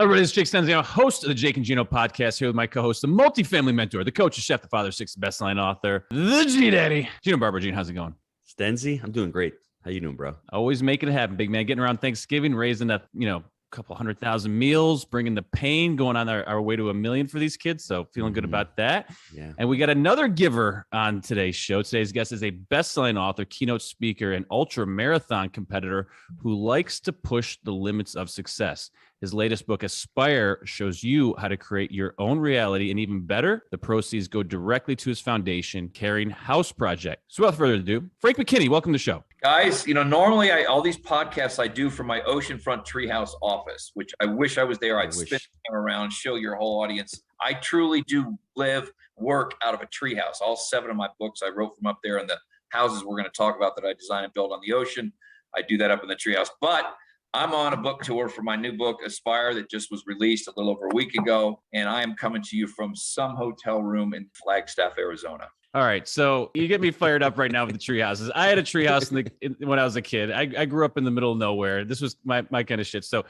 Everybody, this is Jake Stenziano, host of the Jake and Gino podcast, here with my co-host, the multifamily mentor, the coach, the chef, the father, sixth best-selling author, the G-Daddy, Gino Barber. Gene, how's it going? Stenzi, I'm doing great. How you doing, bro? Always making it happen, big man. Getting around Thanksgiving, raising that, couple 100,000 meals, bringing the pain, going on our way to 1 million for these kids. So feeling good about that. Yeah. And we got another giver on today's show. Today's guest is a best-selling author, keynote speaker, and ultramarathon competitor who likes to push the limits of success. His latest book, Aspire, shows you how to create your own reality, and even better, the proceeds go directly to his foundation, Caring House Project. So without further ado, Frank McKinney, welcome to the show. Guys, normally all these podcasts I do from my oceanfront treehouse office, which I wish I was there. I'd spin around, show your whole audience. I truly do live, work out of a treehouse. All 7 of my books I wrote from up there, and the houses we're going to talk about that I designed and built on the ocean, I do that up in the treehouse. But I'm on a book tour for my new book, Aspire, that just was released a little over a week ago. And I am coming to you from some hotel room in Flagstaff, Arizona. All right. So you get me fired up right now with the tree houses. I had a tree house when I was a kid. I grew up in the middle of nowhere. This was my kind of shit. So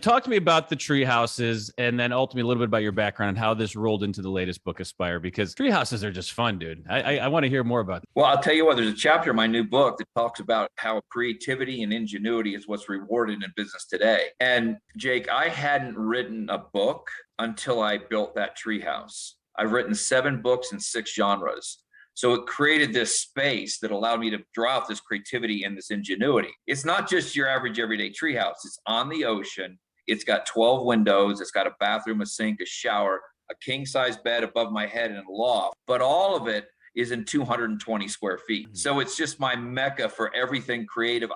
talk to me about the tree houses, and then ultimately a little bit about your background and how this rolled into the latest book, Aspire, because tree houses are just fun, dude. I want to hear more about them. Well, I'll tell you what, there's a chapter in my new book that talks about how creativity and ingenuity is what's rewarded in business today. And Jake, I hadn't written a book until I built that tree house. I've written 7 books in 6 genres. So it created this space that allowed me to draw out this creativity and this ingenuity. It's not just your average everyday treehouse. It's on the ocean. It's got 12 windows. It's got a bathroom, a sink, a shower, a king-size bed above my head, and a loft. But all of it is in 220 square feet. So it's just my mecca for everything creative.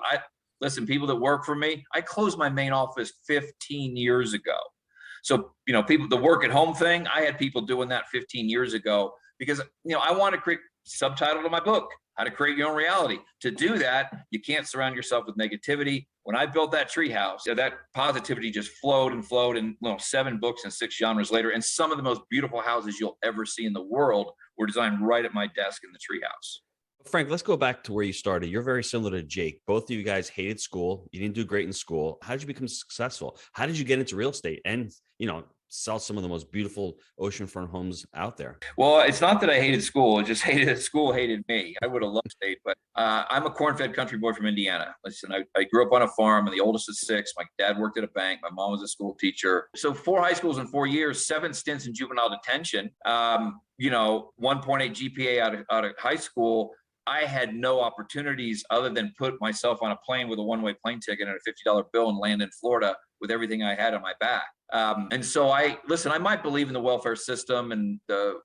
Listen, people that work for me, I closed my main office 15 years ago. So, people, the work at home thing, I had people doing that 15 years ago because, I want to create subtitle to my book, How to Create Your Own Reality. To do that, you can't surround yourself with negativity. When I built that treehouse, that positivity just flowed and flowed, and 7 books and 6 genres later, and some of the most beautiful houses you'll ever see in the world were designed right at my desk in the treehouse. Frank, let's go back to where you started. You're very similar to Jake. Both of you guys hated school. You didn't do great in school. How did you become successful? How did you get into real estate and, sell some of the most beautiful oceanfront homes out there? Well, it's not that I hated school. I just hated that school hated me. I would have loved state, but I'm a corn-fed country boy from Indiana. Listen, I grew up on a farm. I'm the oldest of 6. My dad worked at a bank. My mom was a school teacher. So 4 high schools in 4 years, 7 stints in juvenile detention, 1.8 GPA out of high school. I had no opportunities other than put myself on a plane with a one-way plane ticket and a $50 bill and land in Florida with everything I had on my back. And so I might believe in the welfare system and the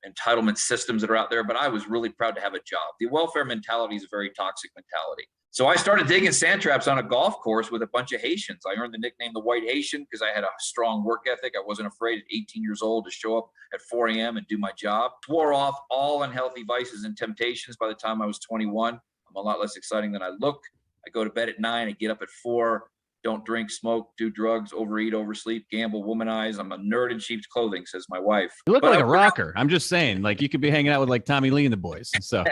entitlement systems that are out there, but I was really proud to have a job. The welfare mentality is a very toxic mentality. So I started digging sand traps on a golf course with a bunch of Haitians. I earned the nickname the White Haitian because I had a strong work ethic. I wasn't afraid at 18 years old to show up at 4 a.m. and do my job. Swore off all unhealthy vices and temptations by the time I was 21. I'm a lot less exciting than I look. I go to bed at 9. I get up at 4. Don't drink, smoke, do drugs, overeat, oversleep, gamble, womanize. I'm a nerd in sheep's clothing, says my wife. You look like a rocker. I'm just saying, you could be hanging out with like Tommy Lee and the boys. So,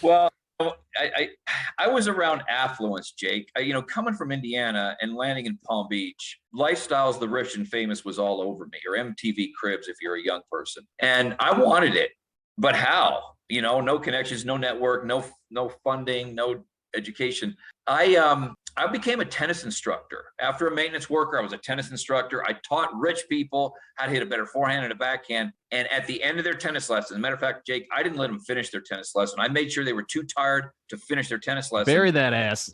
well, I was around affluence, Jake. Coming from Indiana and landing in Palm Beach, Lifestyles, the rich and famous was all over me, or MTV Cribs if you're a young person. And I wanted it, but how? No connections, no network, no funding, no education. I became a tennis instructor. After a maintenance worker, I was a tennis instructor. I taught rich people how to hit a better forehand and a backhand. And at the end of their tennis lesson, as a matter of fact, Jake, I didn't let them finish their tennis lesson. I made sure they were too tired to finish their tennis lesson. Bury that ass.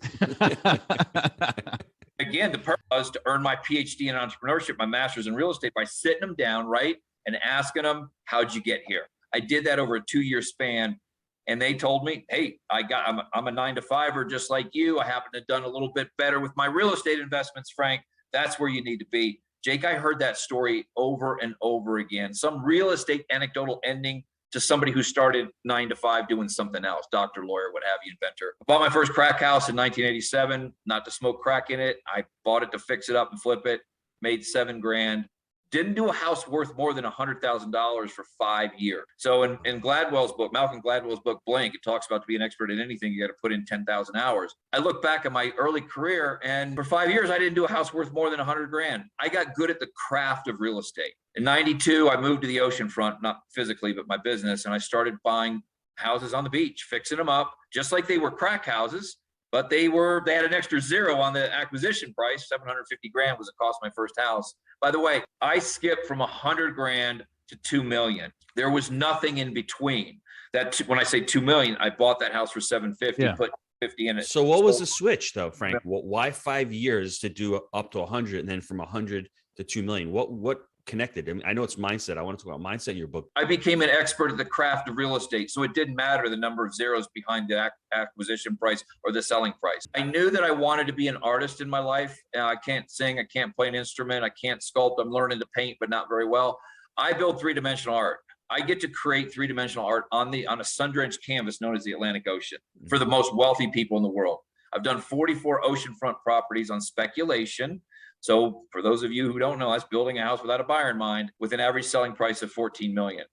Again, the purpose was to earn my PhD in entrepreneurship, my master's in real estate, by sitting them down, right, and asking them, how'd you get here? I did that over a 2-year span. And they told me, hey, I'm a 9-to-5er just like you. I happen to have done a little bit better with my real estate investments, Frank. That's where you need to be. Jake, I heard that story over and over again. Some real estate anecdotal ending to somebody who started 9 to 5 doing something else, doctor, lawyer, what have you, inventor. I bought my first crack house in 1987, not to smoke crack in it. I bought it to fix it up and flip it, made $7,000. didn't do a house worth more than $100,000 for 5 years. So in Gladwell's book, Malcolm Gladwell's book, Blank, it talks about to be an expert in anything, you got to put in 10,000 hours. I look back at my early career, and for 5 years, I didn't do a house worth more than 100 grand. I got good at the craft of real estate. In 92, I moved to the oceanfront, not physically, but my business, and I started buying houses on the beach, fixing them up, just like they were crack houses. But they had an extra zero on the acquisition price. 750 grand was the cost of my first house. By the way, I skipped from 100 grand to 2 million. There was nothing in between. That when I say 2 million, I bought that house for 750, put 50 in it. So what was the switch though, Frank? Why 5 years to do up to 100 and then from 100 to 2 million? What connected? I mean, I know it's mindset. I want to talk about mindset in your book. I became an expert at the craft of real estate. So it didn't matter the number of zeros behind the acquisition price or the selling price. I knew that I wanted to be an artist in my life. I can't sing. I can't play an instrument. I can't sculpt. I'm learning to paint, but not very well. I build three-dimensional art. I get to create three-dimensional art on a sun-drenched canvas known as the Atlantic Ocean for the most wealthy people in the world. I've done 44 oceanfront properties on speculation. So for those of you who don't know, that's building a house without a buyer in mind with an average selling price of 14 million.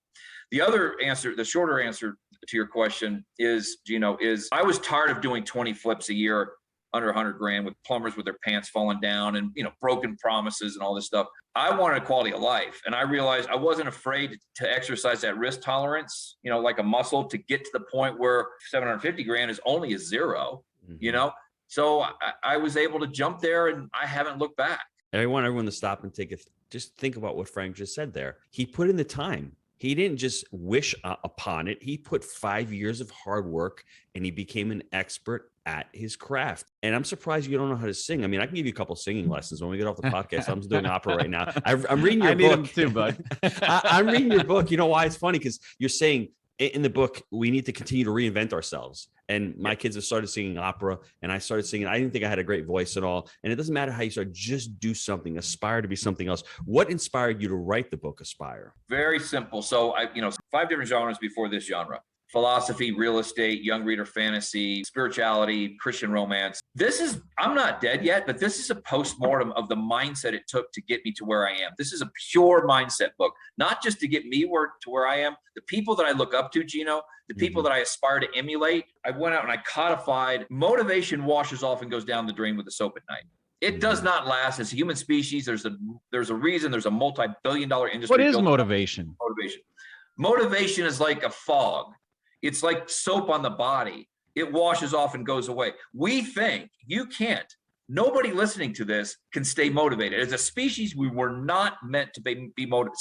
The other answer, the shorter answer to your question is, Gino, is I was tired of doing 20 flips a year under 100 grand with plumbers with their pants falling down and, broken promises and all this stuff. I wanted a quality of life. And I realized I wasn't afraid to exercise that risk tolerance, like a muscle to get to the point where 750 grand is only a zero, So I was able to jump there and I haven't looked back. And I want everyone to stop and just think about what Frank just said there. He put in the time. He didn't just wish upon it. He put 5 years of hard work and he became an expert at his craft. And I'm surprised you don't know how to sing. I mean, I can give you a couple singing lessons when we get off the podcast. I'm doing opera right now. I'm reading your book. I need them too, bud. I'm reading your book. You know why? It's funny because you're saying in the book, we need to continue to reinvent ourselves. And my kids have started singing opera and I started singing. I didn't think I had a great voice at all. And it doesn't matter how you start, just do something, aspire to be something else. What inspired you to write the book, Aspire? Very simple. So 5 different genres before this genre: philosophy, real estate, young reader fantasy, spirituality, Christian romance. I'm not dead yet, but this is a postmortem of the mindset it took to get me to where I am. This is a pure mindset book, not just to get me to where I am. The people that I look up to, Gino, the people that I aspire to emulate, I went out and I codified. Motivation washes off and goes down the drain with the soap at night. It does not last. As a human species, there's a reason there's a multi-billion-dollar industry. What is motivation? Motivation is like a fog. It's like soap on the body. It washes off and goes away. We think you can't. Nobody listening to this can stay motivated. As a species, we were not meant to be motivated.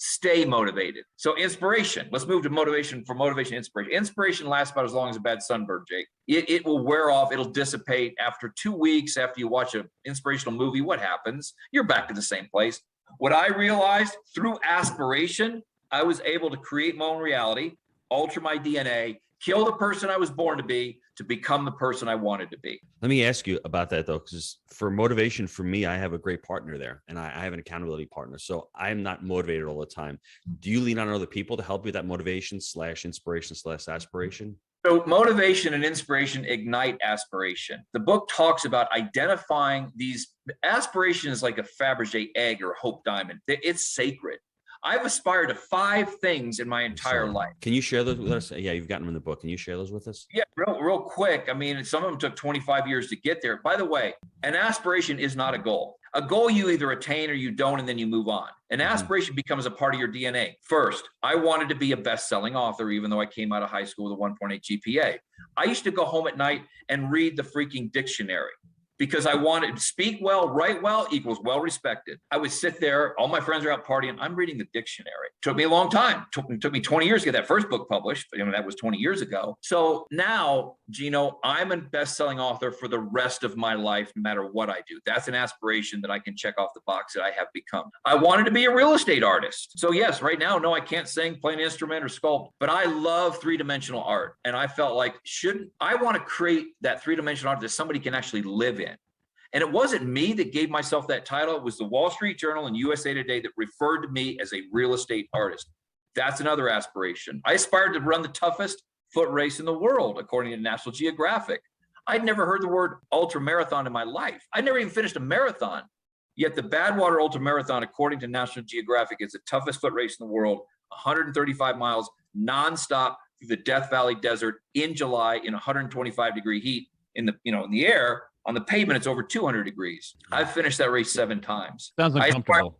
Stay motivated. So inspiration. Let's move to motivation. For motivation, inspiration. Inspiration lasts about as long as a bad sunburn, Jake. It will wear off. It'll dissipate after 2 weeks. After you watch an inspirational movie, what happens? You're back to the same place. What I realized through aspiration, I was able to create my own reality, alter my DNA, kill the person I was born to become the person I wanted to be. Let me ask you about that though, because for motivation, for me, I have a great partner there and I have an accountability partner. So I'm not motivated all the time. Do you lean on other people to help you with that motivation / inspiration / aspiration? So motivation and inspiration ignite aspiration. The book talks about identifying these aspirations like a Fabergé egg or a Hope diamond. It's sacred. I've aspired to 5 things in my entire life. Can you share those with us? Yeah, you've gotten them in the book. Can you share those with us? Yeah, real quick. I mean, some of them took 25 years to get there. By the way, an aspiration is not a goal. A goal you either attain or you don't, and then you move on. An aspiration becomes a part of your DNA. First, I wanted to be a best-selling author, even though I came out of high school with a 1.8 GPA. I used to go home at night and read the freaking dictionary, because I wanted to speak well, write well equals well respected. I would sit there, all my friends are out partying, I'm reading the dictionary. Took me a long time. Took me 20 years to get that first book published, but that was 20 years ago. So now, Gino, I'm a best-selling author for the rest of my life, no matter what I do. That's an aspiration that I can check off the box that I have become. I wanted to be a real estate artist. So yes, right now, no, I can't sing, play an instrument, or sculpt, but I love three-dimensional art. And I felt like, I want to create that three-dimensional art that somebody can actually live in. And it wasn't me that gave myself that title. It was the Wall Street Journal and USA Today that referred to me as a real estate artist. That's another aspiration. I aspired to run the toughest foot race in the world, according to National Geographic. I'd never heard the word ultramarathon in my life. I'd never even finished a marathon. Yet the Badwater Ultramarathon, according to National Geographic, is the toughest foot race in the world, 135 miles nonstop through the Death Valley Desert in July in 125-degree heat in the air. On the pavement, it's over 200 degrees. I've finished that race 7 times. Sounds uncomfortable.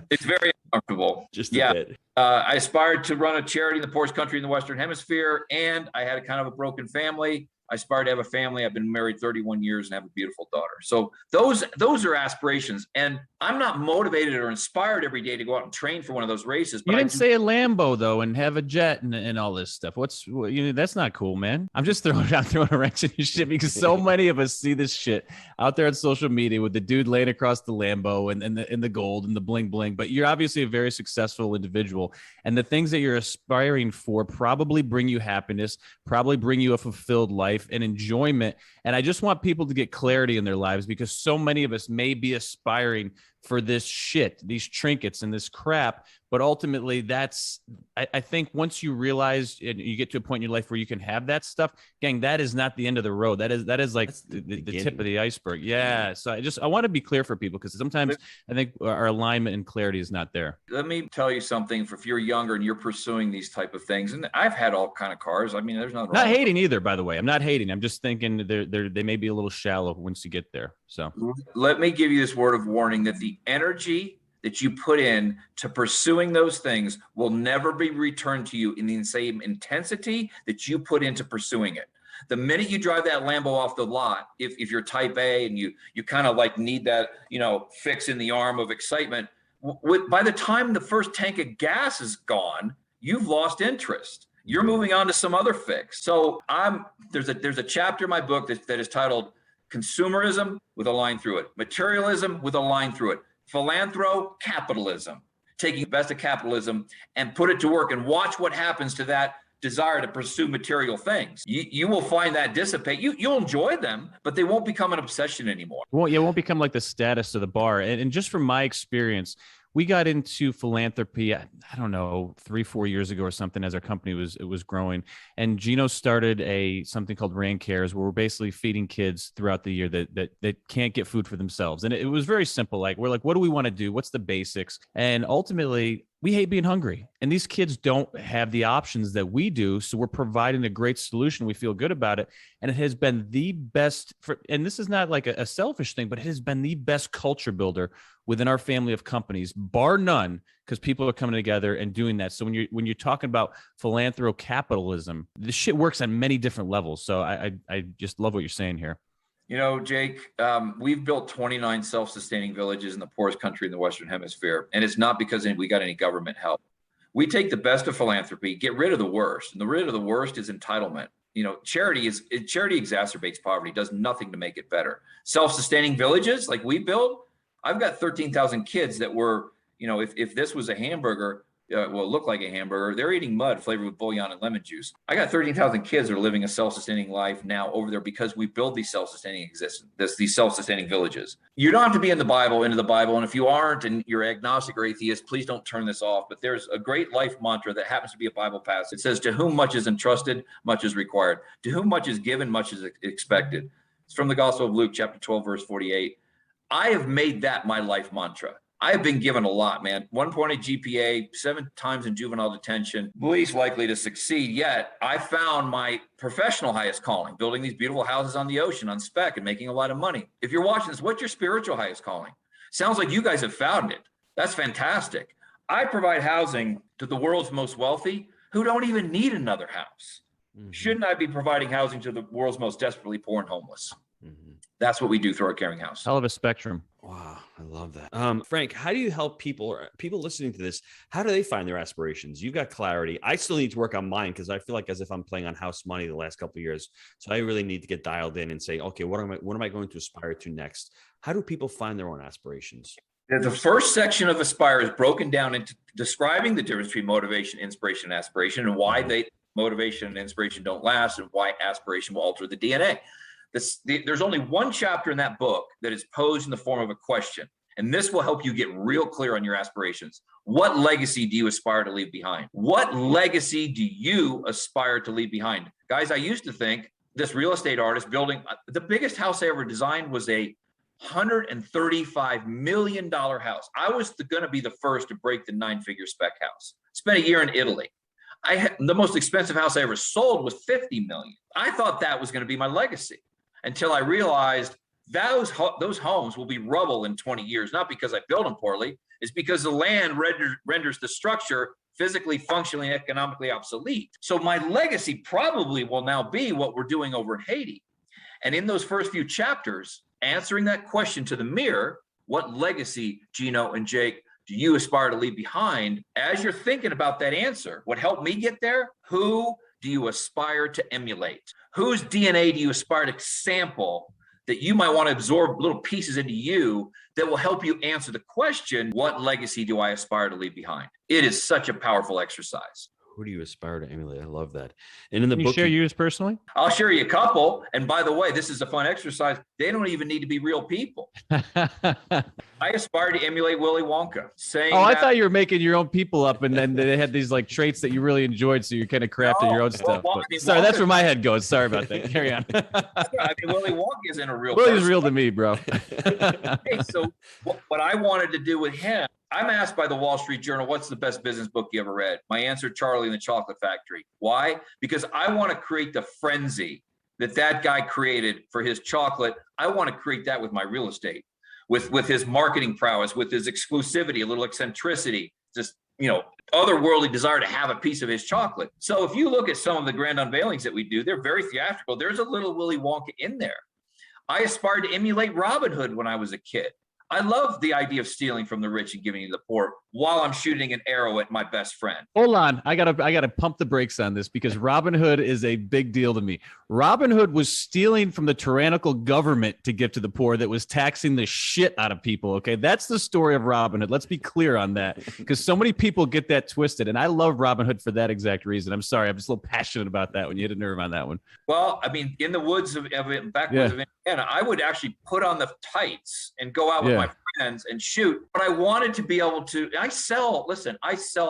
It's very uncomfortable. Just a bit. I aspired to run a charity in the poorest country in the Western Hemisphere, and I had a kind of a broken family. I aspired to have a family. I've been married 31 years and have a beautiful daughter. So those are aspirations. And I'm not motivated or inspired every day to go out and train for one of those races. But you didn't say a Lambo though, and have a jet and all this stuff. That's not cool, man. I'm just throwing a wrench in your shit because so many of us see this shit out there on social media with the dude laying across the Lambo and the gold and the bling bling. But you're obviously a very successful individual, and the things that you're aspiring for probably bring you happiness, probably bring you a fulfilled life and enjoyment. And I just want people to get clarity in their lives because so many of us may be aspiring for this shit, these trinkets and this crap. But ultimately, I think once you realize and you get to a point in your life where you can have that stuff, gang, that is not the end of the road. That is like the tip of the iceberg. Yeah. So I want to be clear for people because sometimes I think our alignment and clarity is not there. Let me tell you something. If you're younger and you're pursuing these type of things, and I've had all kind of cars. I mean, there's nothing wrong. Not hating either, by the way. I'm not hating. I'm just thinking they may be a little shallow once you get there. So let me give you this word of warning that the energy that you put in to pursuing those things will never be returned to you in the same intensity that you put into pursuing it. The minute you drive that Lambo off the lot, if you're type A and you kind of like need that, fix in the arm of excitement, by the time the first tank of gas is gone, you've lost interest. You're moving on to some other fix. So there's a chapter in my book that is titled Consumerism with a line through it, Materialism with a line through it, Capitalism, taking the best of capitalism and put it to work and watch what happens to that desire to pursue material things. You will find that dissipate. You'll enjoy them, but they won't become an obsession anymore. Well, it won't become like the status of the bar. And just from my experience, we got into philanthropy, I don't know, 3-4 years ago or something as our company was growing. And Gino started something called Rain Cares, where we're basically feeding kids throughout the year that can't get food for themselves. And it was very simple. We're like, what do we want to do? What's the basics? And ultimately, we hate being hungry. And these kids don't have the options that we do. So we're providing a great solution. We feel good about it. And it has been the best and this is not like a selfish thing, but it has been the best culture builder within our family of companies, bar none, because people are coming together and doing that. So when you're talking about capitalism, this shit works on many different levels. So I just love what you're saying here. Jake, we've built 29 self-sustaining villages in the poorest country in the Western Hemisphere. And it's not because we got any government help. We take the best of philanthropy, get rid of the worst. And the rid of the worst is entitlement. Charity exacerbates poverty, does nothing to make it better. Self-sustaining villages like we build, I've got 13,000 kids that were, if this was a hamburger, it looked like a hamburger, they're eating mud flavored with bouillon and lemon juice. I got 13,000 kids that are living a self-sustaining life now over there because we build these self-sustaining these self-sustaining villages. You don't have to be into the Bible. And if you aren't and you're agnostic or atheist, please don't turn this off. But there's a great life mantra that happens to be a Bible passage. It says, to whom much is entrusted, much is required. To whom much is given, much is expected. It's from the Gospel of Luke, chapter 12, verse 48. I have made that my life mantra. I have been given a lot, man. 1.8 GPA, 7 times in juvenile detention, least likely to succeed. Yet I found my professional highest calling, building these beautiful houses on the ocean on spec and making a lot of money. If you're watching this, what's your spiritual highest calling? Sounds like you guys have found it. That's fantastic. I provide housing to the world's most wealthy who don't even need another house. Mm-hmm. Shouldn't I be providing housing to the world's most desperately poor and homeless? Mm-hmm. That's what we do through our caring house. Hell of a spectrum. Wow, I love that. Frank, how do you help people listening to this? How do they find their aspirations? You've got clarity. I still need to work on mine because I feel like as if I'm playing on house money the last couple of years. So I really need to get dialed in and say, okay, what am I going to aspire to next? How do people find their own aspirations? The first section of Aspire is broken down into describing the difference between motivation, inspiration, and aspiration, and why motivation and inspiration don't last, and why aspiration will alter the DNA. There's only one chapter in that book that is posed in the form of a question, and this will help you get real clear on your aspirations. What legacy do you aspire to leave behind? What legacy do you aspire to leave behind? Guys, I used to think this real estate artist building the biggest house I ever designed was a $135 million house. I was going to be the first to break the 9-figure spec house. Spent a year in Italy. The most expensive house I ever sold was $50 million. I thought that was going to be my legacy until I realized those homes will be rubble in 20 years, not because I built them poorly. It's because the land renders the structure physically, functionally, and economically obsolete. So my legacy probably will now be what we're doing over in Haiti. And in those first few chapters, answering that question to the mirror, what legacy, Gino and Jake, do you aspire to leave behind? As you're thinking about that answer, what helped me get there? Who do you aspire to emulate? Whose DNA do you aspire to sample that you might want to absorb little pieces into you that will help you answer the question, what legacy do I aspire to leave behind? It is such a powerful exercise. Who do you aspire to emulate? I love that. And in the Can book, you share yours personally? I'll share you a couple. And by the way, this is a fun exercise. They don't even need to be real people. I aspire to emulate Willy Wonka. I thought you were making your own people up, and then they had these like traits that you really enjoyed, so you're kind of crafting your own stuff. Sorry, that's where my head goes. Sorry about that. Carry on. I mean, Willy Wonka isn't a real. Willy's real to me, bro. Hey, so what I wanted to do with him, I'm asked by the Wall Street Journal, what's the best business book you ever read? My answer, Charlie and the Chocolate Factory. Why? Because I want to create the frenzy that guy created for his chocolate. I want to create that with my real estate, with his marketing prowess, with his exclusivity, a little eccentricity, just, otherworldly desire to have a piece of his chocolate. So if you look at some of the grand unveilings that we do, they're very theatrical. There's a little Willy Wonka in there. I aspired to emulate Robin Hood when I was a kid. I love the idea of stealing from the rich and giving to the poor while I'm shooting an arrow at my best friend. Hold on. I gotta pump the brakes on this because Robin Hood is a big deal to me. Robin Hood was stealing from the tyrannical government to give to the poor that was taxing the shit out of people. Okay. That's the story of Robin Hood. Let's be clear on that because so many people get that twisted. And I love Robin Hood for that exact reason. I'm sorry. I'm just a little passionate about that when you hit a nerve on that one. Well, I mean, in the woods of backwoods of Indiana, I would actually put on the tights and go out with my friends and shoot. But I wanted to be able to, I sell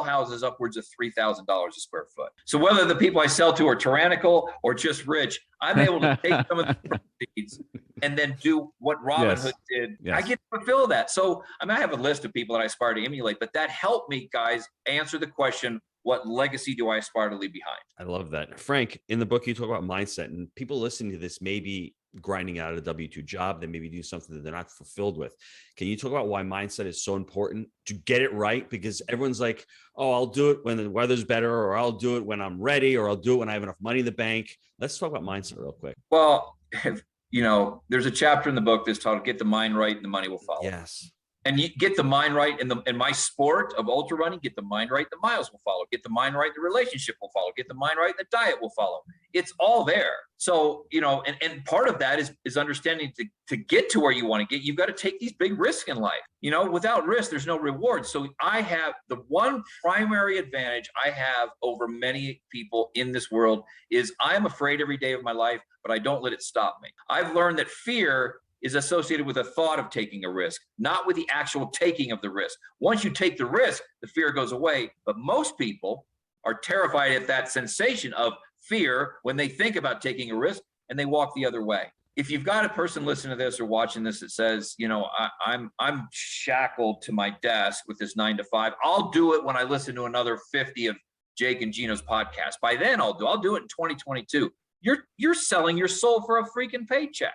houses upwards of $3,000 a square foot. So whether the people I sell to are tyrannical or just rich, I'm able to take some of the proceeds and then do what Robin Hood did. I get to fulfill that. So I have a list of people that I aspire to emulate, but that helped me, guys, answer the question, what legacy do I aspire to leave behind? I love that. Frank, in the book, you talk about mindset, and people listening to this may be grinding out a W-2 job, they maybe do something that they're not fulfilled with. Can you talk about why mindset is so important to get it right? Because everyone's like, oh, I'll do it when the weather's better, or I'll do it when I'm ready, or I'll do it when I have enough money in the bank. Let's talk about mindset real quick. Well, there's a chapter in the book that's titled Get the Mind Right and the Money Will Follow. Yes. And you get the mind right in my sport of ultra running, get the mind right, the miles will follow. Get the mind right, the relationship will follow. Get the mind right, the diet will follow. It's all there. So, and part of that is understanding to get to where you want to get, you've got to take these big risks in life. Without risk, there's no reward. So I have the one primary advantage I have over many people in this world is I'm afraid every day of my life, but I don't let it stop me. I've learned that fear is associated with the thought of taking a risk, not with the actual taking of the risk. Once you take the risk, the fear goes away. But most people are terrified at that sensation of fear when they think about taking a risk and they walk the other way. If you've got a person listening to this or watching this that says, I'm shackled to my desk with this 9 to 5, I'll do it when I listen to another 50 of Jake and Gino's podcast. By then I'll do it in 2022. You're selling your soul for a freaking paycheck.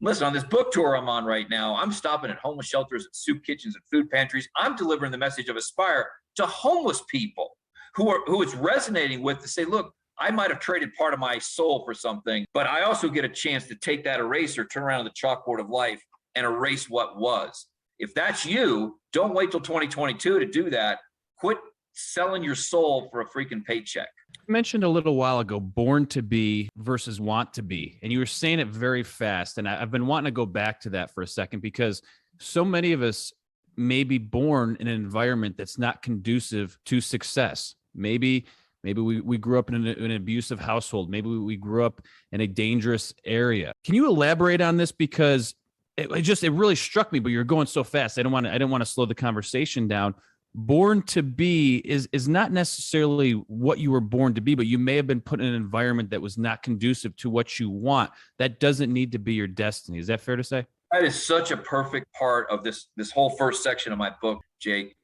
Listen, on this book tour I'm on right now, I'm stopping at homeless shelters and soup kitchens and food pantries. I'm delivering the message of Aspire to homeless people who it's resonating with to say, look, I might have traded part of my soul for something, but I also get a chance to take that eraser, turn around on the chalkboard of life and erase what was. If that's you, don't wait till 2022 to do that. Quit selling your soul for a freaking paycheck. You mentioned a little while ago, born to be versus want to be. And you were saying it very fast. And I've been wanting to go back to that for a second because so many of us may be born in an environment that's not conducive to success. Maybe we grew up in an abusive household. Maybe we grew up in a dangerous area. Can you elaborate on this? Because it really struck me, but you're going so fast. I didn't want to slow the conversation down. Born to be is not necessarily what you were born to be, but you may have been put in an environment that was not conducive to what you want. That doesn't need to be your destiny. Is that fair to say? That is such a perfect part of this whole first section of my book, Jake.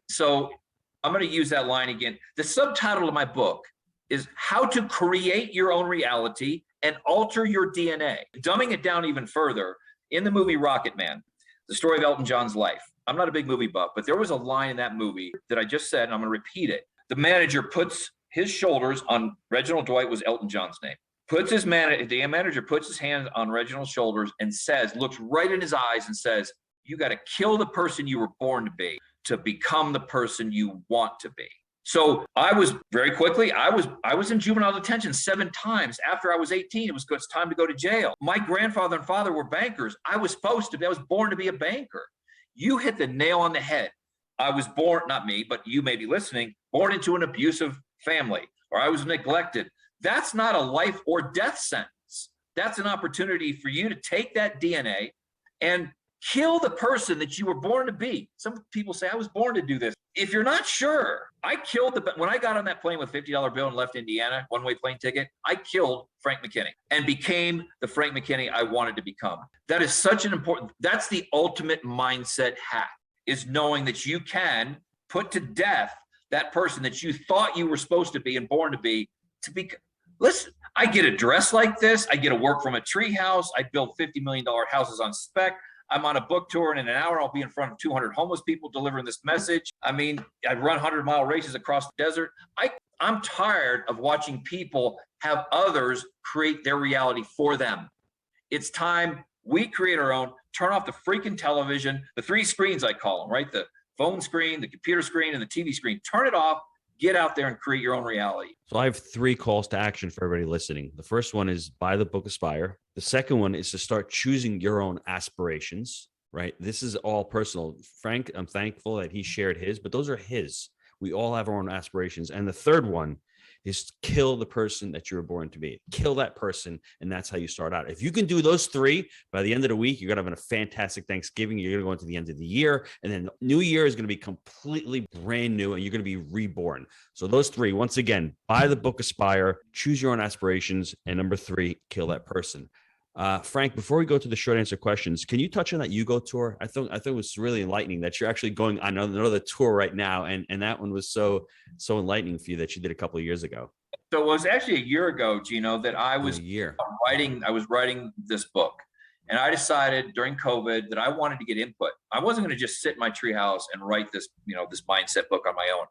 So I'm going to use that line again. The subtitle of my book is How to Create Your Own Reality and Alter Your DNA. Dumbing it down even further, in the movie Rocket Man, the story of Elton John's life. I'm not a big movie buff, but there was a line in that movie that I just said, and I'm going to repeat it. The manager puts his shoulders on Reginald Dwight, was Elton John's name. The manager puts his hand on Reginald's shoulders and says, looks right in his eyes and says, you got to kill the person you were born to become the person you want to be. So I was I was in juvenile detention 7 times. After I was 18, it was time to go to jail. My grandfather and father were bankers. I was born to be a banker. You hit the nail on the head. I was born, not me, but you may be listening, born into an abusive family, or I was neglected. That's not a life or death sentence. That's an opportunity for you to take that DNA and kill the person that you were born to be. Some people say, I was born to do this. If you're not sure, when I got on that plane with $50 bill and left Indiana, one-way plane ticket, I killed Frank McKinney and became the Frank McKinney I wanted to become. That is such that's the ultimate mindset hack, is knowing that you can put to death that person that you thought you were supposed to be and born to be. Listen, I get a dress like this. I get to work from a treehouse. I build $50 million houses on spec. I'm on a book tour, and in an hour, I'll be in front of 200 homeless people delivering this message. I mean, I run 100-mile races across the desert. I'm tired of watching people have others create their reality for them. It's time we create our own. Turn off the freaking television, the 3 screens I call them, right? The phone screen, the computer screen, and the TV screen. Turn it off. Get out there and create your own reality. So I have 3 calls to action for everybody listening. The first one is buy the book Aspire. The second one is to start choosing your own aspirations, right? This is all personal. Frank, I'm thankful that he shared his, but those are his. We all have our own aspirations. And the third one is kill the person that you were born to be. Kill that person, and that's how you start out. If you can do those 3, by the end of the week, you're going to have a fantastic Thanksgiving. You're going to go into the end of the year, and then New Year is going to be completely brand new, and you're going to be reborn. So those 3, once again, buy the book Aspire, choose your own aspirations, and number 3, kill that person. Frank, before we go to the short answer questions, can you touch on that Yugo tour? I thought it was really enlightening that you're actually going on another tour right now, and that one was so enlightening for you that you did a couple of years ago. So it was actually a year ago, Gino, that I was writing this book, and I decided during COVID that I wanted to get input. I wasn't going to just sit in my treehouse and write this mindset book on my own.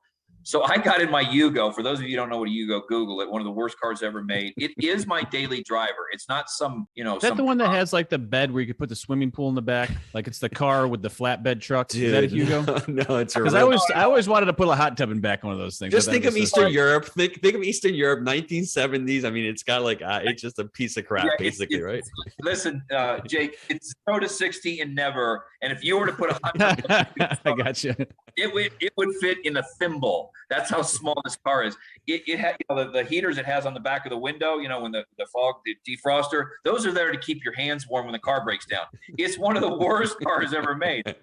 So I got in my Yugo. For those of you who don't know what a Yugo, Google it. One of the worst cars ever made. It is my daily driver. It's not some, Is that the one that has like the bed where you could put the swimming pool in the back? Like it's the car with the flatbed truck. Dude, is that a Yugo? No, it's because I always wanted to put a hot tub in back one of those things. Just think of Eastern Europe. Think of Eastern Europe, 1970s. I mean, it's got like it's just a piece of crap, basically, right? Listen, Jake, it's 0 to 60 and never. And if you were to put a hot tub, I got you. It would fit in a thimble. That's how small this car is. It had the heaters it has on the back of the window, when the fog, the defroster, those are there to keep your hands warm when the car breaks down. It's one of the worst cars ever made.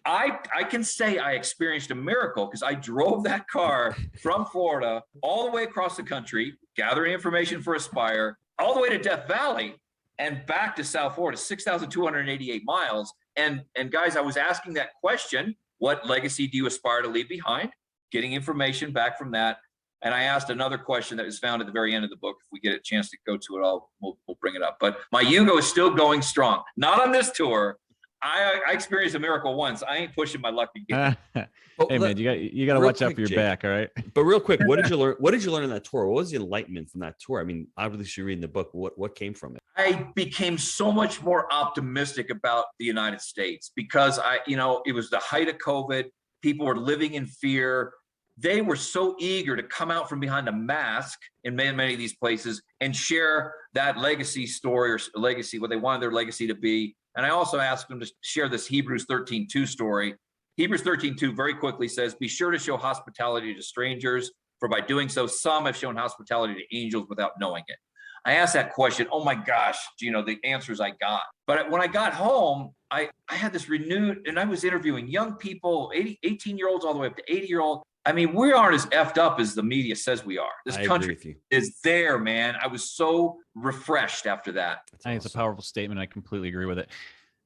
I can say I experienced a miracle because I drove that car from Florida all the way across the country, gathering information for Aspire, all the way to Death Valley and back to South Florida, 6,288 miles. And guys, I was asking that question, what legacy do you aspire to leave behind? Getting information back from that. And I asked another question that is found at the very end of the book. If we get a chance to go to it, we'll bring it up. But my Yugo is still going strong. Not on this tour. I experienced a miracle once. I ain't pushing my luck again. Hey man, you got to watch out for your back, all right? But real quick, what did you learn? What did you learn on that tour? What was the enlightenment from that tour? I mean, obviously, you're reading the book. What came from it? I became so much more optimistic about the United States because it was the height of COVID. People were living in fear. They were so eager to come out from behind a mask in many of these places and share that legacy story or legacy, what they wanted their legacy to be. And I also asked them to share this Hebrews 13:2 story. Hebrews 13:2 very quickly says, be sure to show hospitality to strangers, for by doing so, some have shown hospitality to angels without knowing it. I asked that question. Oh my gosh, the answers I got. But when I got home, I had this renewed, and I was interviewing young people, 18-year-olds all the way up to 80-year-olds. I mean, we aren't as effed up as the media says we are. This country is there, man. I was so refreshed after that. I think it's a powerful statement. I completely agree with it.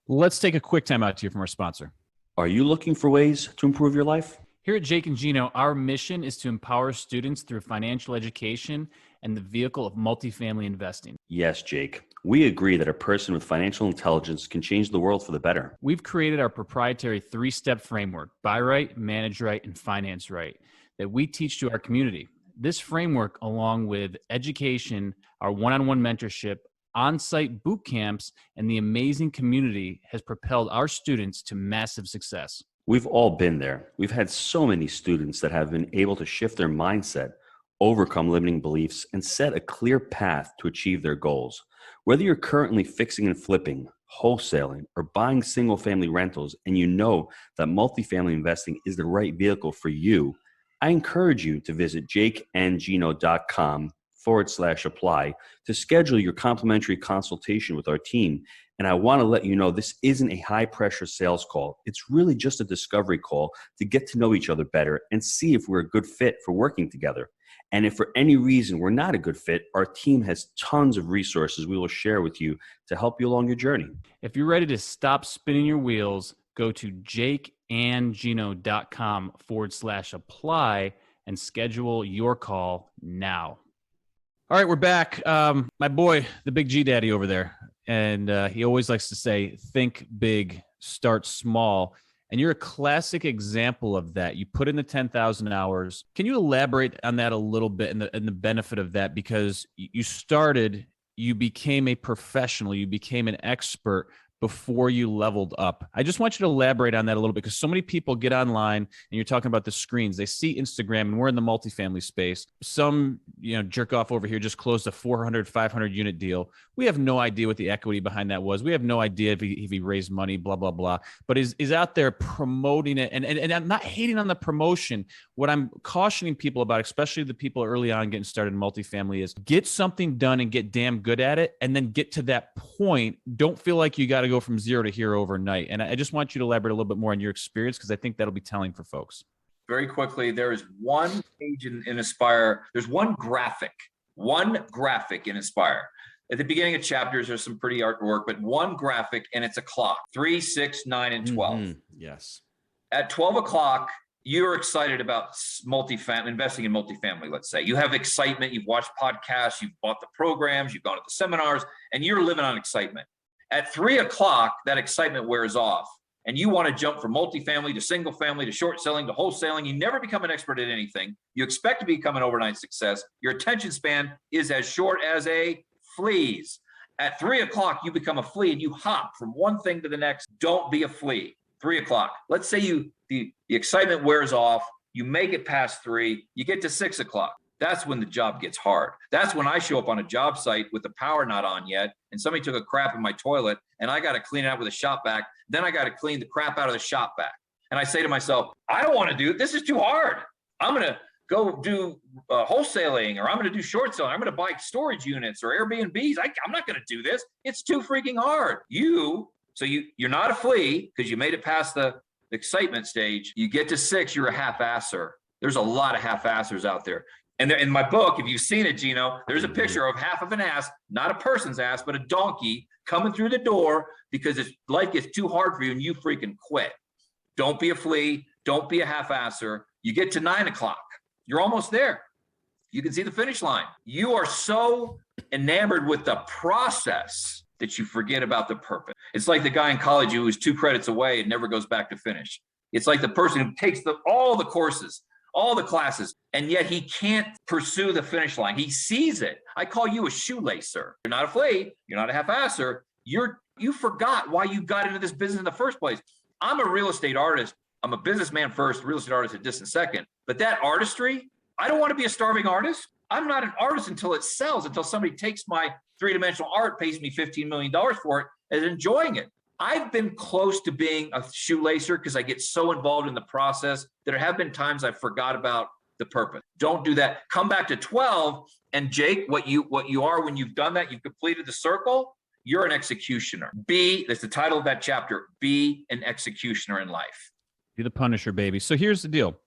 Let's take a quick time out here from our sponsor. Are you looking for ways to improve your life? Here at Jake and Gino, our mission is to empower students through financial education and the vehicle of multifamily investing. Yes, Jake. We agree that a person with financial intelligence can change the world for the better. We've created our proprietary 3-step framework, buy right, manage right, and finance right, that we teach to our community. This framework, along with education, our one-on-one mentorship, on-site boot camps, and the amazing community, has propelled our students to massive success. We've all been there. We've had so many students that have been able to shift their mindset, overcome limiting beliefs, and set a clear path to achieve their goals. Whether you're currently fixing and flipping, wholesaling, or buying single-family rentals, and you know that multifamily investing is the right vehicle for you, I encourage you to visit jakeandgino.com/apply to schedule your complimentary consultation with our team. And I want to let you know this isn't a high-pressure sales call. It's really just a discovery call to get to know each other better and see if we're a good fit for working together. And if for any reason we're not a good fit, our team has tons of resources we will share with you to help you along your journey. If you're ready to stop spinning your wheels, go to jakeandgino.com/apply and schedule your call now. All right, we're back. My boy, the big G daddy over there. And he always likes to say, think big, start small. And you're a classic example of that. You put in the 10,000 hours. Can you elaborate on that a little bit and the benefit of that? Because you became a professional, you became an expert before you leveled up. I just want you to elaborate on that a little bit, because so many people get online and you're talking about the screens. They see Instagram, and we're in the multifamily space. Some, jerk off over here just closed a 400, 500 unit deal. We have no idea what the equity behind that was. We have no idea if he raised money, blah, blah, blah. But is out there promoting it. And I'm not hating on the promotion. What I'm cautioning people about, especially the people early on getting started in multifamily, is get something done and get damn good at it, and then get to that point. Don't feel like you got to go from zero to hero overnight. And I just want you to elaborate a little bit more on your experience, because I think that'll be telling for folks. Very quickly, there is one page in Aspire. There's one graphic in Aspire. At the beginning of chapters, there's some pretty artwork, but one graphic, and it's a clock, 3, 6, 9, and 12. Mm-hmm. Yes. At 12 o'clock, you're excited about investing in multifamily, let's say. You have excitement. You've watched podcasts. You've bought the programs. You've gone to the seminars, and you're living on excitement. At 3 o'clock, that excitement wears off, and you want to jump from multifamily to single family to short selling to wholesaling. You never become an expert at anything. You expect to become an overnight success. Your attention span is as short as a flea's. At 3 o'clock, you become a flea and you hop from one thing to the next. Don't be a flea. 3 o'clock. Let's say the excitement wears off. You make it past 3. You get to 6 o'clock. That's when the job gets hard. That's when I show up on a job site with the power not on yet, and somebody took a crap in my toilet, and I got to clean it out with a shop vac. Then I got to clean the crap out of the shop vac. And I say to myself, I don't want to do it. This is too hard. I'm going to go do wholesaling, or I'm going to do short selling. I'm going to buy storage units or Airbnbs. I'm not going to do this. It's too freaking hard. You're not a flea because you made it past the excitement stage. You get to 6, you're a half-asser. There's a lot of half-assers out there. And in my book, if you've seen it, Gino, there's a picture of half of an ass, not a person's ass, but a donkey coming through the door because life gets too hard for you and you freaking quit. Don't be a flea. Don't be a half-asser. You get to 9 o'clock. You're almost there. You can see the finish line. You are so enamored with the process that you forget about the purpose. It's like the guy in college who is 2 credits away and never goes back to finish. It's like the person who takes all the courses, all the classes, and yet he can't pursue the finish line. He sees it. I call you a shoelacer. You're not a flea. You're not a half-asser. You forgot why you got into this business in the first place. I'm a real estate artist. I'm a businessman first, real estate artist a distant second. But that artistry, I don't want to be a starving artist. I'm not an artist until it sells, until somebody takes my 3-dimensional art, pays me $15 million for it, and is enjoying it. I've been close to being a shoelacer because I get so involved in the process that there have been times I forgot about the purpose. Don't do that. Come back to 12. And Jake, what you are when you've done that, you've completed the circle, you're an executioner. That's the title of that chapter. Be an executioner in life. Be the Punisher, baby. So here's the deal.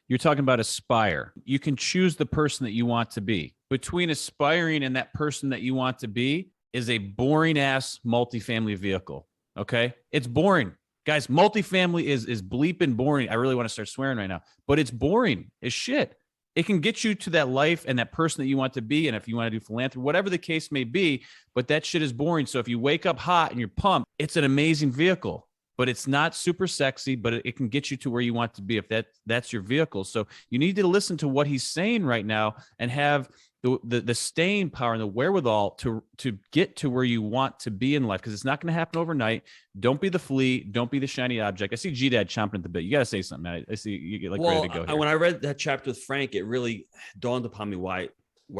You're talking about aspire. You can choose the person that you want to be. Between aspiring and that person that you want to be is a boring ass multifamily vehicle. Okay. It's boring. Guys, multifamily is bleeping boring. I really want to start swearing right now, but it's boring as shit. It can get you to that life and that person that you want to be. And if you want to do philanthropy, whatever the case may be, but that shit is boring. So if you wake up hot and you're pumped, it's an amazing vehicle, but it's not super sexy, but it can get you to where you want to be if that's your vehicle. So you need to listen to what he's saying right now and have the staying power and the wherewithal to get to where you want to be in life, because it's not going to happen overnight. Don't be the flea. Don't be the shiny object. I see G-Dad chomping at the bit. You got to say something, man. I see you get ready to go here. When I read that chapter with Frank, it really dawned upon me why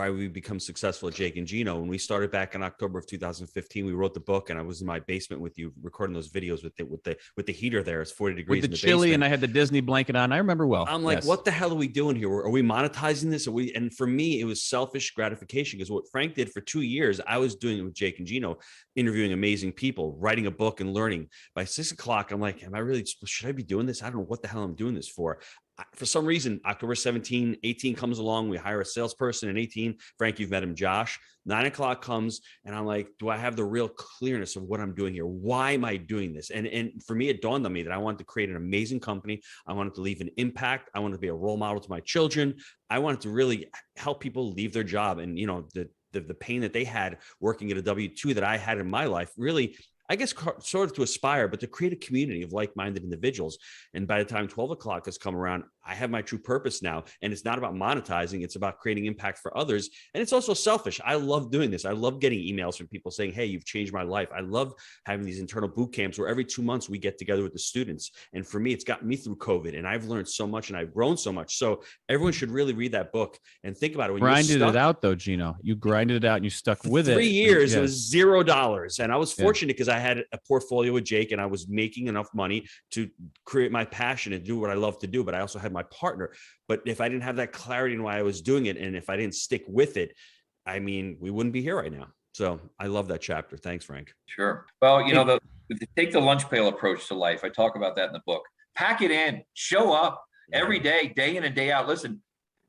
we become successful at Jake and Gino. When we started back in October of 2015, we wrote the book, and I was in my basement with you recording those videos with the heater there. It's 40 degrees with the chili, basement. And I had the Disney blanket on. I remember well. I'm like, what the hell are we doing here? Are we monetizing this? And for me, it was selfish gratification, because what Frank did for 2 years, I was doing it with Jake and Gino, interviewing amazing people, writing a book and learning. By 6 o'clock, I'm like, should I be doing this? I don't know what the hell I'm doing this for. For some reason, October 17, 18 comes along. We hire a salesperson in 18. Frank, you've met him, Josh. 9 o'clock comes, and I'm like, do I have the real clearness of what I'm doing here? Why am I doing this? And for me, it dawned on me that I wanted to create an amazing company. I wanted to leave an impact. I wanted to be a role model to my children. I wanted to really help people leave their job. And, the pain that they had working at a W-2 that I had in my life, really, I guess, sort of to aspire, but to create a community of like-minded individuals. And by the time 12 o'clock has come around, I have my true purpose now. And it's not about monetizing. It's about creating impact for others. And it's also selfish. I love doing this. I love getting emails from people saying, hey, you've changed my life. I love having these internal boot camps where every 2 months we get together with the students. And for me, it's gotten me through COVID, and I've learned so much and I've grown so much. So everyone should really read that book and think about it. When grinded it out though, Gino, you grinded it out and you stuck with it. 3 years, It was $0. And I was fortunate because I had a portfolio with Jake, and I was making enough money to create my passion and do what I love to do. But I also had my partner. But if I didn't have that clarity in why I was doing it, and if I didn't stick with it, we wouldn't be here right now. So I love that chapter. Thanks, Frank. Sure. Well, take the lunch pail approach to life. I talk about that in the book. Pack it in, show up every day, day in and day out. Listen,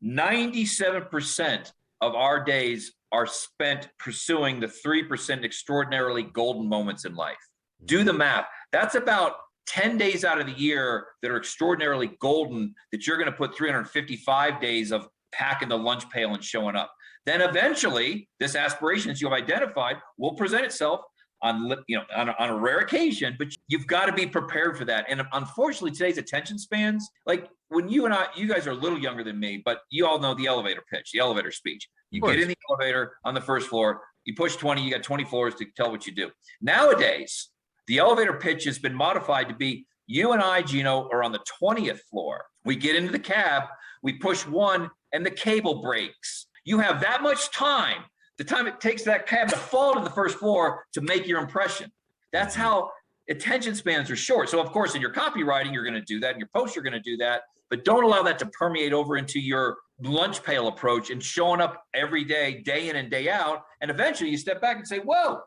97% of our days are spent pursuing the 3% extraordinarily golden moments in life. Do the math. That's about 10 days out of the year that are extraordinarily golden, that you're going to put 355 days of packing the lunch pail and showing up. Then eventually this aspiration that you've identified will present itself on a rare occasion, but you've got to be prepared for that. And unfortunately, today's attention spans, like when you guys are a little younger than me, but you all know the elevator pitch, the elevator speech. You get in the elevator on the first floor, you push 20, you got 20 floors to tell what you do. Nowadays, the elevator pitch has been modified to be, you and I, Gino, are on the 20th floor. We get into the cab, we push 1, and the cable breaks. You have that much time, the time it takes that cab to fall to the first floor to make your impression. That's how attention spans are short. So of course, in your copywriting, you're going to do that. In your post, you're going to do that. But don't allow that to permeate over into your lunch pail approach and showing up every day, day in and day out. And eventually you step back and say, whoa,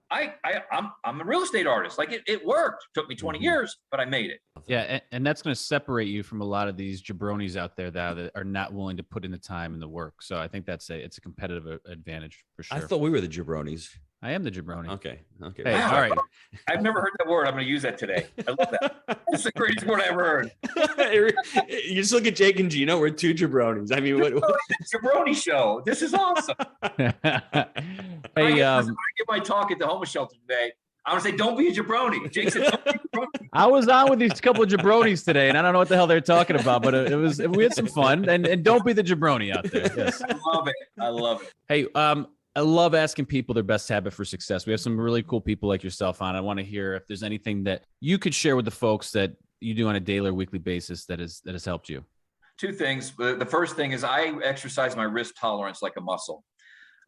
I'm a real estate artist. Like it worked. Took me 20 years, but I made it. Yeah, and that's going to separate you from a lot of these jabronis out there that are not willing to put in the time and the work. So I think it's a competitive advantage for sure. I thought we were the jabronis. I am the jabroni. Okay. Hey, wow. All right. I've never heard that word. I'm going to use that today. I love that. That's the greatest word I ever heard. You just look at Jake and Gino. We're two jabronis. I mean, what? Jabroni show. This is awesome. Hey, I give my talk at the homeless shelter today. I want to say, don't be a jabroni. Jake said, don't be a jabroni. I was on with these couple of jabronis today, and I don't know what the hell they're talking about, but we had some fun. And don't be the jabroni out there. Yes. I love it. I love it. Hey, I love asking people their best habit for success. We have some really cool people like yourself on. I want to hear if there's anything that you could share with the folks that you do on a daily or weekly basis that has helped you. Two things. The first thing is I exercise my risk tolerance like a muscle.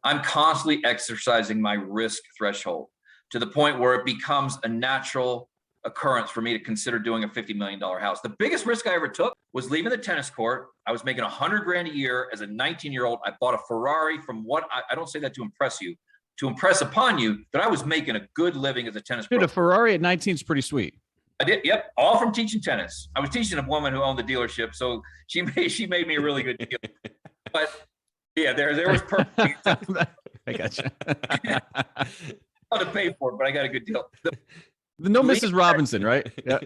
I'm constantly exercising my risk threshold to the point where it becomes a natural occurrence for me to consider doing a $50 million house. The biggest risk I ever took was leaving the tennis court. I was making $100,000 a year as a 19-year-old. I bought a Ferrari from what I don't say that to impress you, to impress upon you that I was making a good living as a tennis pro. Dude, a Ferrari at 19 is pretty sweet. I did. Yep. All from teaching tennis. I was teaching a woman who owned the dealership. So she made me a really good deal. But yeah, there was perfect. I got you. I had to pay for it, but I got a good deal. No Mrs. Robinson, right? Yeah.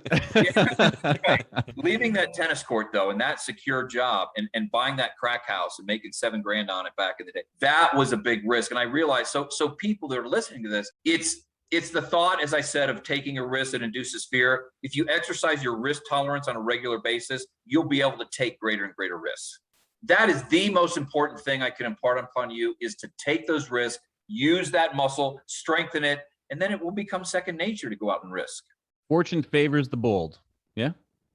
Right. Leaving that tennis court though, and that secure job, and buying that crack house and making $7,000 on it back in the day, that was a big risk. And I realized, so people that are listening to this, it's the thought, as I said, of taking a risk that induces fear. If you exercise your risk tolerance on a regular basis, you'll be able to take greater and greater risks. That is the most important thing I can impart upon you, is to take those risks, use that muscle, strengthen it, and then it will become second nature to go out and risk. Fortune favors the bold. Yeah,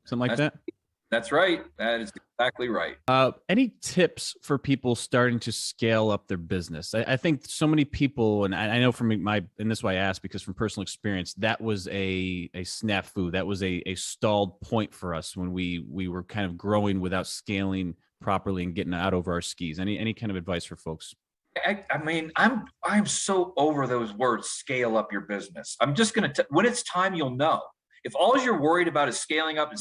something like that. That's right. That is exactly right. Any tips for people starting to scale up their business? I think so many people, and I know from and this is why I asked, because from personal experience, that was a snafu. That was a stalled point for us when we were kind of growing without scaling properly and getting out over our skis. Any kind of advice for folks? I mean, I'm so over those words, scale up your business. I'm just going to, when it's time, you'll know. If all you're worried about is scaling up,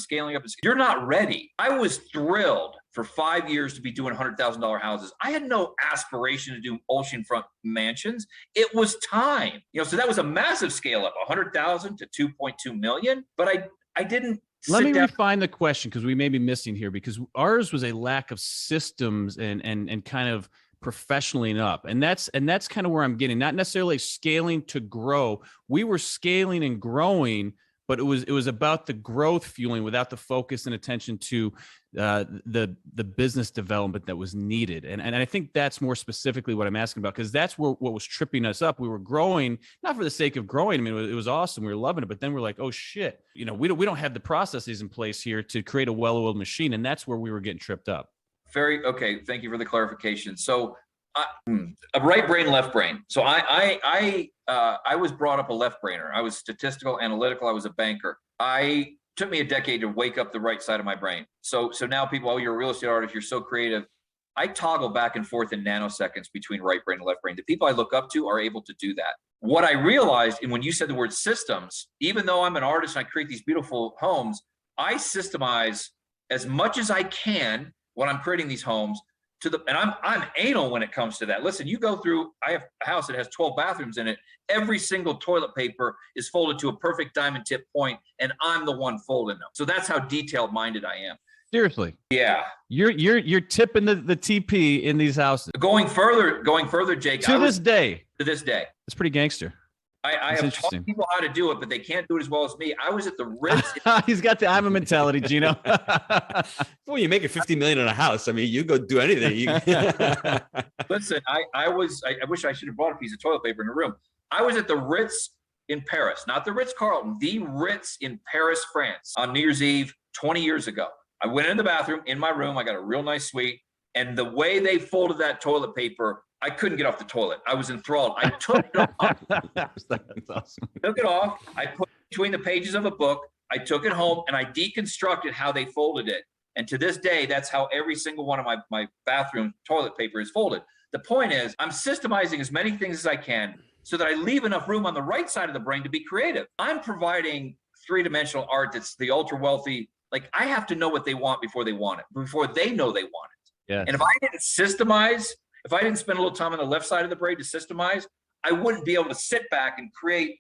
you're not ready. I was thrilled for 5 years to be doing $100,000 houses. I had no aspiration to do oceanfront mansions. It was time, so that was a massive scale up, 100,000 to 2.2 million. But I didn't. Let me refine the question, because we may be missing here, because ours was a lack of systems and kind of professionaling up. And that's kind of where I'm getting, not necessarily scaling to grow. We were scaling and growing, but it was about the growth fueling without the focus and attention to the business development that was needed. And I think that's more specifically what I'm asking about, because that's what was tripping us up. We were growing, not for the sake of growing. I mean, it was awesome. We were loving it. But then we're like, oh shit, we don't have the processes in place here to create a well-oiled machine. And that's where we were getting tripped up. Okay. Thank you for the clarification. So a right brain, left brain. So I was brought up a left brainer. I was statistical, analytical. I was a banker. Took me a decade to wake up the right side of my brain. So now people, oh, you're a real estate artist, you're so creative. I toggle back and forth in nanoseconds between right brain and left brain. The people I look up to are able to do that. What I realized, and when you said the word systems, even though I'm an artist and I create these beautiful homes, I systemize as much as I can when I'm creating these homes. And I'm anal when it comes to that. Listen, you go through, I have a house that has 12 bathrooms in it. Every single toilet paper is folded to a perfect diamond tip point, and I'm the one folding them. So that's how detailed minded I am. Seriously. Yeah. You're tipping the TP in these houses. Going further, Jake. To this day. It's pretty gangster. I have taught people how to do it, but they can't do it as well as me. I was at the Ritz. He's got the I'm a mentality, Gino. Well, you make it $50 million in a house. I mean, you go do anything. Listen, I wish I should have brought a piece of toilet paper in the room. I was at the Ritz in Paris, not the Ritz-Carlton, the Ritz in Paris, France, on New Year's Eve 20 years ago. I went in the bathroom in my room. I got a real nice suite. And the way they folded that toilet paper, I couldn't get off the toilet. I was enthralled. I took it off. That's awesome. Took it off. I put it between the pages of a book. I took it home and I deconstructed how they folded it. And to this day, that's how every single one of my bathroom toilet paper is folded. The point is, I'm systemizing as many things as I can so that I leave enough room on the right side of the brain to be creative. I'm providing three-dimensional art that's the ultra wealthy. Like, I have to know what they want before they want it, before they know they want it. Yes. And if I didn't systemize, if I didn't spend a little time on the left side of the brain to systemize, I wouldn't be able to sit back and create,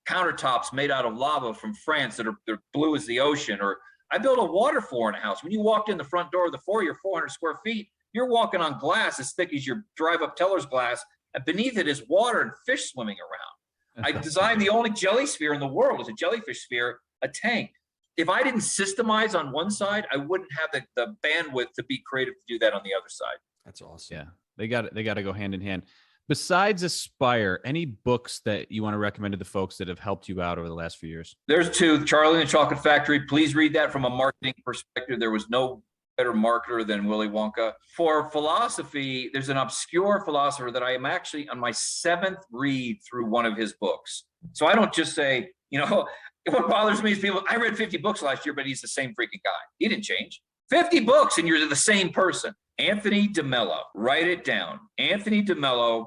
countertops made out of lava from France that are they're blue as the ocean. Or I built a water floor in a house. When you walked in the front door of the foyer, 400 square feet, you're walking on glass as thick as your drive-up teller's glass, and beneath it is water and fish swimming around. I designed the only jelly sphere in the world. It's a jellyfish sphere, a tank. If I didn't systemize on one side, I wouldn't have the bandwidth to be creative to do that on the other side. That's awesome. Yeah, they got to go hand in hand. Besides Aspire, any books that you want to recommend to the folks that have helped you out over the last few years? There's two. Charlie and the Chocolate Factory. Please read that from a marketing perspective. There was no better marketer than Willy Wonka. For philosophy, there's an obscure philosopher that I am actually on my 7th read through one of his books. So I don't just say, what bothers me is people, I read 50 books last year, but he's the same freaking guy. He didn't change. 50 books and you're the same person. Anthony DeMello. Write it down. Anthony DeMello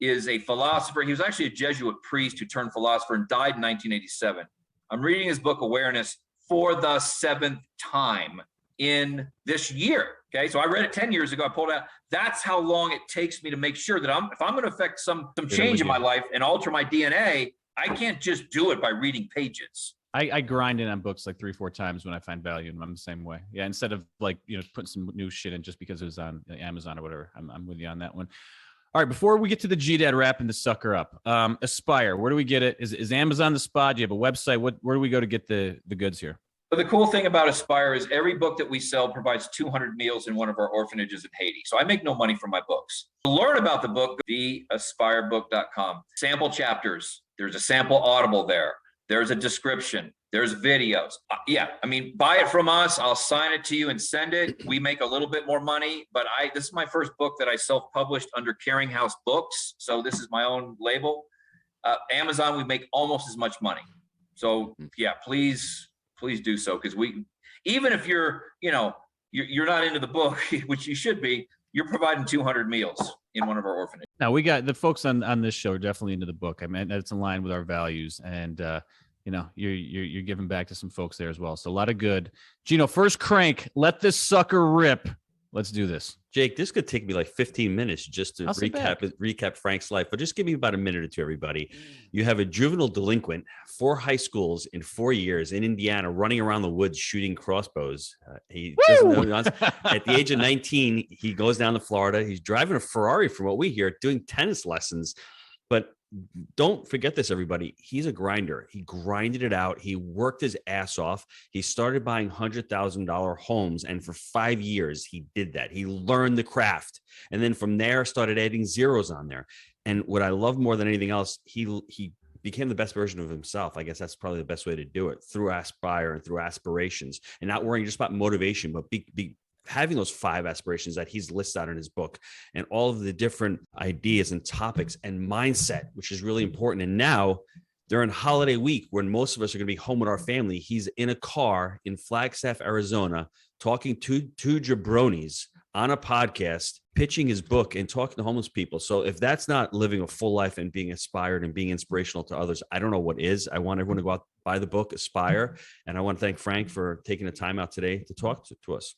is a philosopher. He was actually a Jesuit priest who turned philosopher and died in 1987. I'm reading his book, Awareness, for the 7th time in this year. Okay, so I read it 10 years ago. I pulled out. That's how long it takes me to make sure that if I'm going to affect some change in my life and alter my DNA, I can't just do it by reading pages. I grind in on books like 3-4 times when I find value, and I'm the same way. Yeah, instead of like, putting some new shit in just because it was on Amazon or whatever. I'm with you on that one. All right, before we get to the GDAD wrapping the sucker up, Aspire, where do we get it? Is Amazon the spot? Do you have a website? Where do we go to get the goods here? But the cool thing about Aspire is every book that we sell provides 200 meals in one of our orphanages in Haiti. So I make no money from my books. To learn about the book, theaspirebook.com. Sample chapters. There's a sample audible there. There's a description. There's videos. Buy it from us. I'll sign it to you and send it. We make a little bit more money, but this is my first book that I self-published under Caring House Books. So this is my own label. Amazon, we make almost as much money. So yeah, please do so. Because even if you're not into the book, which you should be, you're providing 200 meals in one of our orphanages. Now, we got the folks on this show are definitely into the book. I mean, it's in line with our values, and you're giving back to some folks there as well. So a lot of good. Gino, first crank, let this sucker rip. Let's do this. Jake, this could take me like 15 minutes just to recap Frank's life, but just give me about a minute or two, everybody. You have a juvenile delinquent, 4 high schools in 4 years in Indiana, running around the woods shooting crossbows. He doesn't know. At the age of 19, he goes down to Florida. He's driving a Ferrari, from what we hear, doing tennis lessons. But don't forget this, everybody. He's a grinder. He grinded it out. He worked his ass off. He started buying $100,000 homes. And for 5 years, he did that. He learned the craft. And then from there, started adding zeros on there. And what I love more than anything else, he became the best version of himself. I guess that's probably the best way to do it, through Aspire and through aspirations, and not worrying just about motivation, but having those 5 aspirations that he's listed out in his book, and all of the different ideas and topics and mindset, which is really important. And now during holiday week, when most of us are going to be home with our family, he's in a car in Flagstaff, Arizona, talking to 2 jabronis on a podcast, pitching his book and talking to homeless people. So if that's not living a full life and being inspired and being inspirational to others, I don't know what is. I want everyone to go out, buy the book, Aspire. And I want to thank Frank for taking the time out today to talk to us.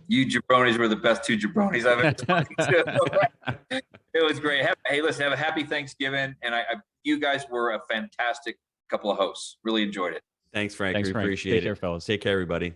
You jabronis were the best 2 jabronis I've ever talked to. It was great. Hey, listen, have a happy Thanksgiving. And you guys were a fantastic couple of hosts. Really enjoyed it. Thanks, Frank. We appreciate it. Take care, fellas. Take care, everybody.